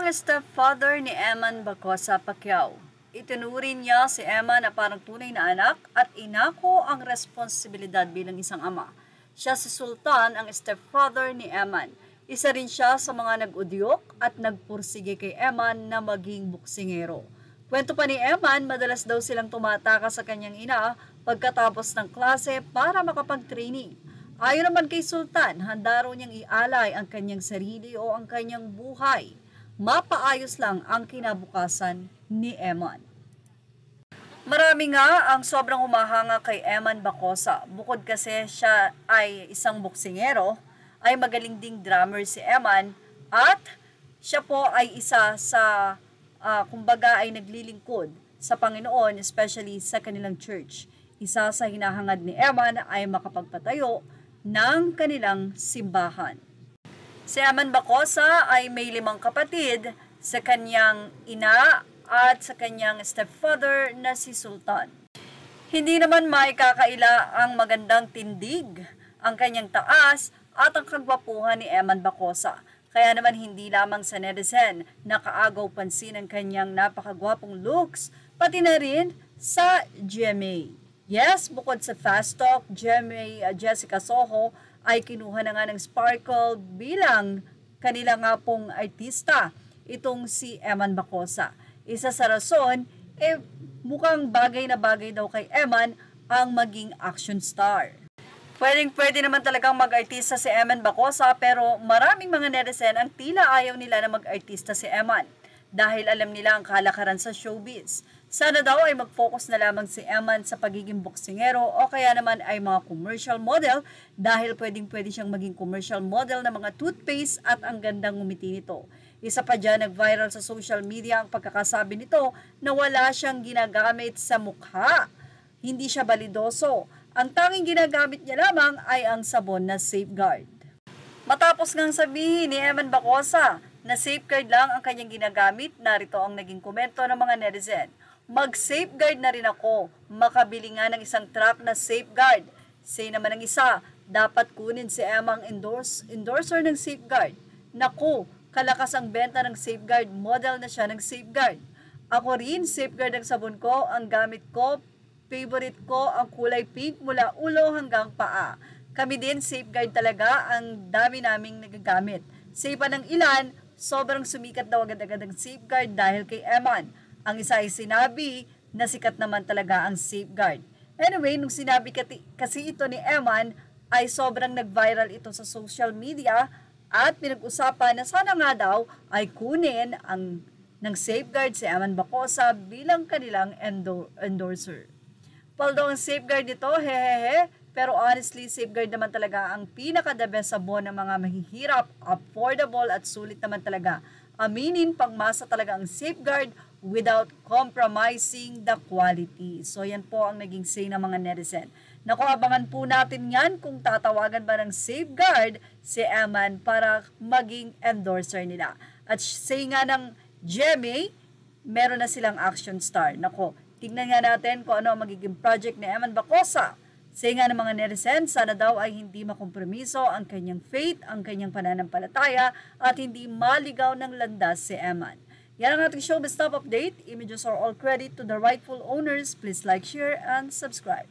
ang stepfather ni Eman Bacosa Pacquiao. Itinuring niya si Eman na parang tunay na anak at inako ang responsibilidad bilang isang ama. Siya si Sultan, ang stepfather ni Eman. Isa rin siya sa mga nag-udyok at nagpursige kay Eman na maging buksingero. Kwento pa ni Eman, madalas daw silang tumatakas sa kanyang ina pagkatapos ng klase para makapag-training. Ayon naman kay Sultan, handa raw niyang ialay ang kanyang sarili o ang kanyang buhay. Mapaayos lang ang kinabukasan ni Eman. Marami nga ang sobrang humahanga kay Eman Bacosa. Bukod kasi siya ay isang boksingero, ay magaling ding drummer si Eman at siya po ay isa sa kumbaga ay naglilingkod sa Panginoon, especially sa kanilang church. Isa sa hinahangad ni Eman ay makapagpatayo ng kanilang simbahan. Si Eman Bacosa ay may 5 kapatid sa kanyang ina at sa kanyang stepfather na si Sultan. Hindi naman maikakaila ang magandang tindig, ang kanyang taas at ang kagwapuhan ni Eman Bacosa. Kaya naman hindi lamang sa netizen nakaagaw pansin ang kanyang napakagwapong looks, pati na rin sa GMA. Yes, bukod sa Fast Talk, GMA Jessica Soho ay kinuha na nga ng Sparkle bilang kanila nga pong artista, itong si Eman Bacosa. Isa sa rason, mukhang bagay na bagay daw kay Eman ang maging action star. Pwede naman talagang mag-artista si Eman Bacosa, pero maraming mga netizen ang tila ayaw nila na mag-artista si Eman dahil alam nila ang kalakaran sa showbiz. Sana daw ay mag-focus na lamang si Eman sa pagiging boksingero o kaya naman ay mga commercial model dahil pwede siyang maging commercial model ng mga toothpaste at ang gandang ngumiti nito. Isa pa dyan, nag-viral sa social media ang pagkakasabi nito na wala siyang ginagamit sa mukha. Hindi siya balidoso. Ang tanging ginagamit niya lamang ay ang sabon na Safeguard. Matapos ngang sabihin ni Eman Bacosa na Safeguard lang ang kanyang ginagamit, narito ang naging komento ng mga netizen. Mag-safeguard na rin ako, makabili nga ng isang truck na Safeguard. Say naman ng isa, dapat kunin si Emma ang endorser ng Safeguard. Naku, kalakas ang benta ng Safeguard, model na siya ng Safeguard. Ako rin, Safeguard ang sabon ko, ang gamit ko, favorite ko ang kulay pink mula ulo hanggang paa. Kami din, Safeguard talaga, ang dami naming nagagamit. Say pa ng ilan, sobrang sumikat daw agad-agad ang Safeguard dahil kay Eman. Ang isa ay sinabi na sikat naman talaga ang Safeguard. Anyway, nung sinabi kasi ito ni Eman, ay sobrang nag-viral ito sa social media at pinag-usapan na sana nga daw ay kunin ng Safeguard si Eman Bacosa bilang kanilang endorser. Paldo ang Safeguard nito, hehehe, pero honestly, Safeguard naman talaga ang pinaka-the best sabon ng mga mahihirap, affordable at sulit naman talaga. Aminin, pangmasa talaga ang Safeguard without compromising the quality. So yan po ang naging say ng mga netizen. Naku, abangan po natin yan kung tatawagan ba ng Safeguard si Eman para maging endorser nila. At say nga ng GMA, meron na silang action star. Naku, tingnan nga natin kung ano ang magiging project ni Eman Bacosa. Say nga ng mga netizen, sana daw ay hindi makompromiso ang kanyang faith, ang kanyang pananampalataya, at hindi maligaw ng landas si Eman. Yan ang ating showbiz top update. Images are all credit to the rightful owners. Please like, share, and subscribe.